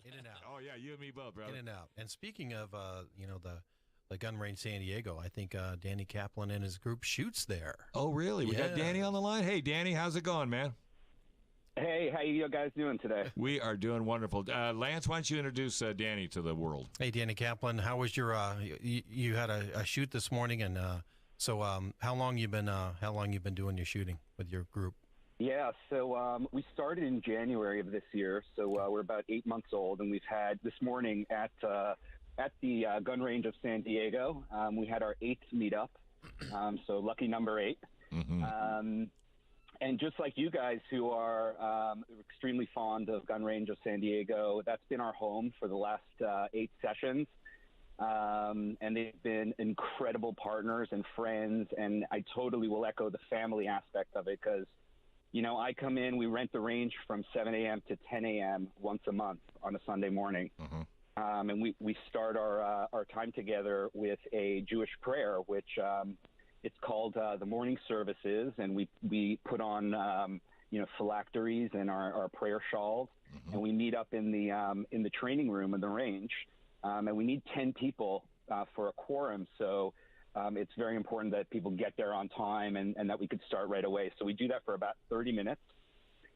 In and out. Oh, yeah, you and me both, brother. In and out. And speaking of, the gun range San Diego, I think Danny Kaplan and his group shoots there. Oh, really? We got Danny on the line? Hey, Danny, how's it going, man? Hey, how you guys doing today? We are doing wonderful. Lance, why don't you introduce Danny to the world? Hey, Danny Kaplan, how was your? You had a shoot this morning, and so how long you been doing your shooting with your group? Yeah, so we started in January of this year, so we're about 8 months old, and we've had this morning at the gun range of San Diego. We had our 8th meetup, so lucky number 8. Mm-hmm. And just like you guys who are extremely fond of gun range of San Diego, that's been our home for the last 8 sessions. And they've been incredible partners and friends, and I totally will echo the family aspect of it because, I come in, we rent the range from 7 a.m. to 10 a.m. once a month on a Sunday morning. Mm-hmm. And we start our time together with a Jewish prayer, which it's called the morning services, and we put on phylacteries and our prayer shawls, and we meet up in the training room in the range, and we need 10 people for a quorum. So it's very important that people get there on time and that we could start right away. So we do that for about 30 minutes,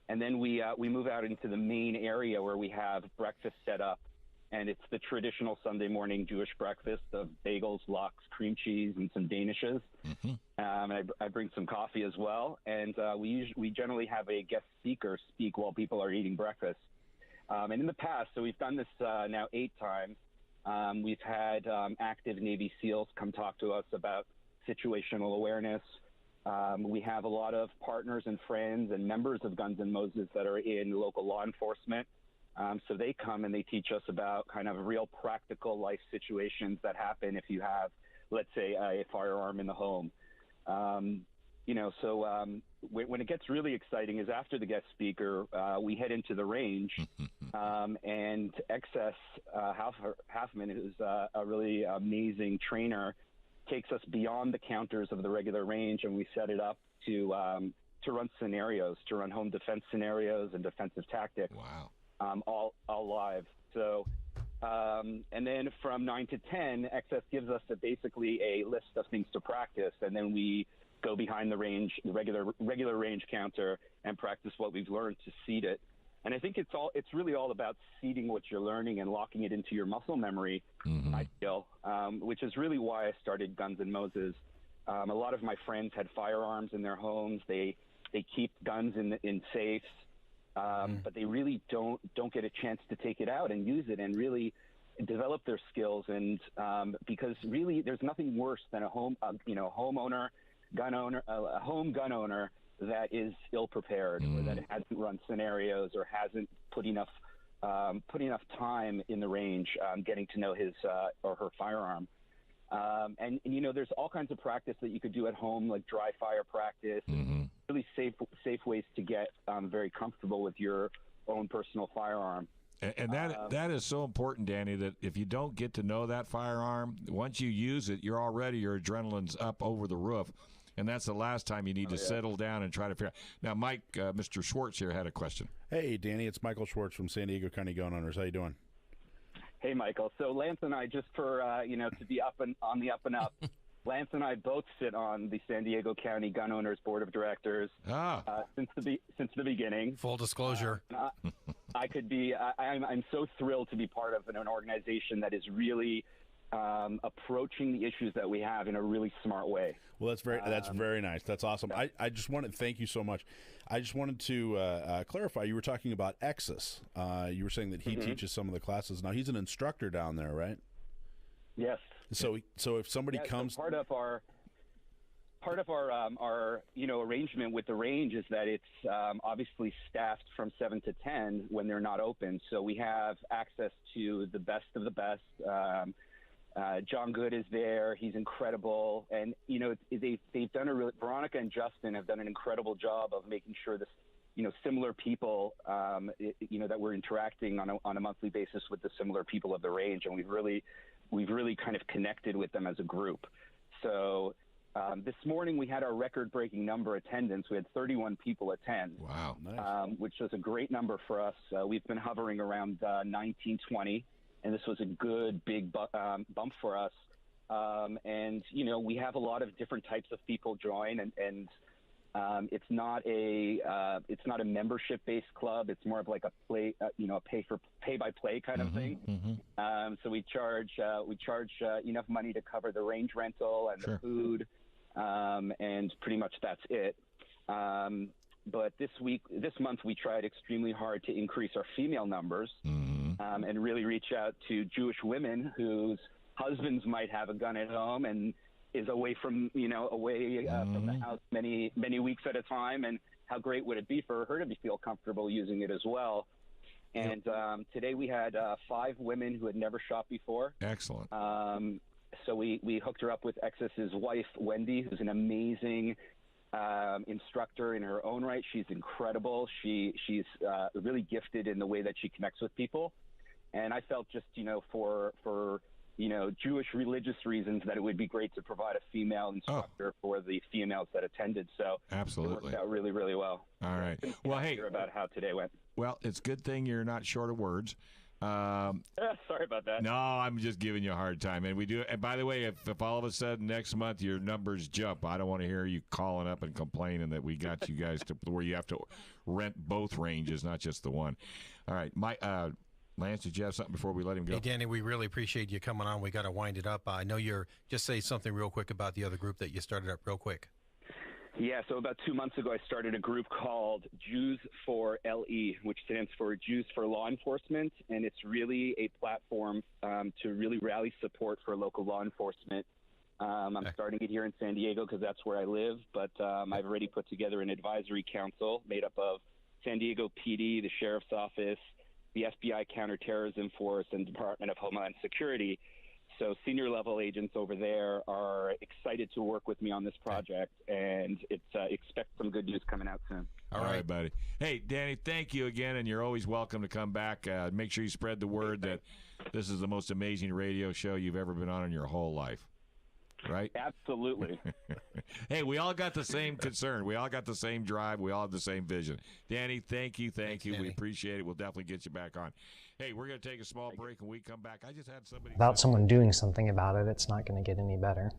and then we move out into the main area where we have breakfast set up. And it's the traditional Sunday morning Jewish breakfast of bagels, lox, cream cheese, and some danishes. Mm-hmm. And I bring some coffee as well. And we generally have a guest speaker speak while people are eating breakfast. And in the past, so we've done this now 8 times, we've had active Navy SEALs come talk to us about situational awareness. We have a lot of partners and friends and members of Guns N' Moses that are in local law enforcement. So they come and they teach us about kind of real practical life situations that happen if you have, let's say, a firearm in the home. When it gets really exciting is after the guest speaker, we head into the range, and XS Halfman, who's a really amazing trainer, takes us beyond the counters of the regular range, and we set it up to run scenarios, to run home defense scenarios and defensive tactics. Wow. All live. So, and then from 9 to 10, XS gives us basically a list of things to practice, and then we go behind the range, the regular range counter, and practice what we've learned to seed it. And I think it's really all about seeding what you're learning and locking it into your muscle memory. Mm-hmm. I feel, which is really why I started Guns N' Moses. A lot of my friends had firearms in their homes. They keep guns in safes. But they really don't get a chance to take it out and use it and really develop their skills. And because really, there's nothing worse than a home gun owner that is ill prepared, or that hasn't run scenarios or hasn't put enough time in the range getting to know his or her firearm. And there's all kinds of practice that you could do at home, like dry fire practice. Mm-hmm. Really safe ways to get very comfortable with your own personal firearm. And that is so important, Danny, that if you don't get to know that firearm, once you use it, your adrenaline's up over the roof. And that's the last time you need to settle down and try to figure out. Now, Mike, Mr. Schwartz here had a question. Hey, Danny, it's Michael Schwartz from San Diego County Gun Owners. How you doing? Hey, Michael. So Lance and I, just for, to be on the up and up, Lance and I both sit on the San Diego County Gun Owners Board of Directors since the beginning. Full disclosure. I'm so thrilled to be part of an organization that is really approaching the issues that we have in a really smart way. Well, that's very nice. That's awesome. I just wanted to thank you so much. I just wanted to clarify. You were talking about Exus. You were saying that he teaches some of the classes. Now he's an instructor down there, right? Yes. So if somebody comes, so part of our arrangement with the range is that it's obviously staffed from 7 to 10 when they're not open. So we have access to the best of the best. John Good is there. He's incredible. And, they've done Veronica and Justin have done an incredible job of making sure this, similar people, that we're interacting on a monthly basis with the similar people of the range. And we've really kind of connected with them as a group. So This morning we had our record-breaking number attendance. We had 31 people attend. Wow. Nice. Which was a great number for us. We've been hovering around 19, 20, and this was a good big bump for us. And we have a lot of different types of people join, and it's not a membership-based club. It's more of like a pay-by-play kind of thing. Mm-hmm. So we charge enough money to cover the range rental and the food, and pretty much that's it. But this month, we tried extremely hard to increase our female numbers, and really reach out to Jewish women whose husbands might have a gun at home and is away from from the house many weeks at a time, and how great would it be for her to feel comfortable using it as well. And today we had 5 women who had never shopped before. Excellent. So we hooked her up with Exis's wife, Wendy, who's an amazing instructor in her own right. She's incredible. She's really gifted in the way that she connects with people. And I felt just, for Jewish religious reasons, that it would be great to provide a female instructor for the females that attended. So absolutely, it worked out really, really well. All right. Well, hey, about how today went. Well, it's a good thing you're not short of words. Sorry about that. No, I'm just giving you a hard time. And we do. And by the way, if all of a sudden next month your numbers jump, I don't want to hear you calling up and complaining that we got you guys to where you have to rent both ranges, not just the one. All right, Lance, did you have something before we let him go? Hey, Danny, we really appreciate you coming on. We got to wind it up. I know just say something real quick about the other group that you started up real quick. Yeah, so about 2 months ago, I started a group called Jews for LE, which stands for Jews for Law Enforcement, and it's really a platform to really rally support for local law enforcement. I'm starting it here in San Diego because that's where I live, but I've already put together an advisory council made up of San Diego PD, the Sheriff's Office, the FBI Counterterrorism Force, and Department of Homeland Security. So senior level agents over there are excited to work with me on this project, and expect some good news coming out soon. All right, buddy. Hey, Danny, thank you again, and you're always welcome to come back. Make sure you spread the word that this is the most amazing radio show you've ever been on in your whole life. Right? Absolutely. Hey, we all got the same concern. We all got the same drive. We all have the same vision. Danny, thank you. Thanks, you. Danny. We appreciate it. We'll definitely get you back on. Hey, we're going to take a small break, and we come back. I just had somebody... Without someone doing something about it, it's not going to get any better.